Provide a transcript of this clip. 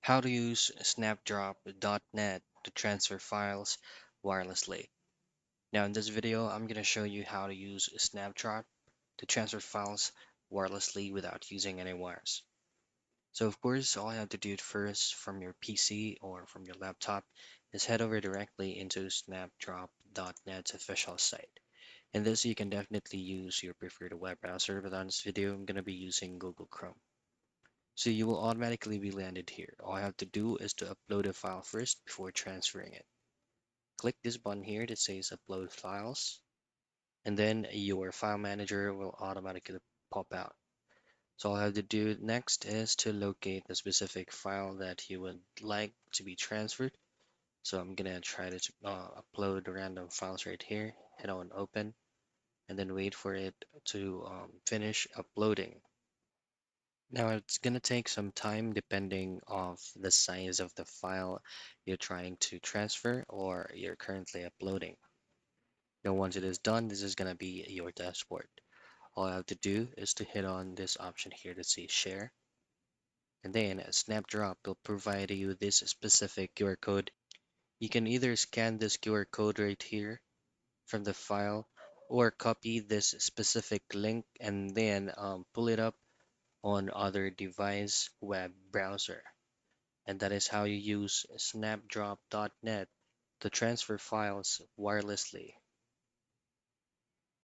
How to use Snapdrop.net to transfer files wirelessly. Now in this video, I'm going to show you how to use Snapdrop to transfer files wirelessly without using any wires. So of course, all you have to do first from your PC or from your laptop is head over directly into Snapdrop.net's official site. In this, you can definitely use your preferred web browser, but on this video, I'm going to be using Google Chrome. So you will automatically be landed here. All I have to do is to upload a file first before transferring it. Click this button here that says upload files, and then your file manager will automatically pop out. So all I have to do next is to locate the specific file that you would like to be transferred. So I'm gonna try to upload random files right here, hit on open, and then wait for it to finish uploading. Now it's gonna take some time depending of the size of the file you're trying to transfer or you're currently uploading. Now once it is done, this is gonna be your dashboard. All I have to do is to hit on this option here that says share, and then Snapdrop will provide you this specific QR code. You can either scan this QR code right here from the file or copy this specific link and then pull it up on other device web browser. And that is how you use snapdrop.net to transfer files wirelessly.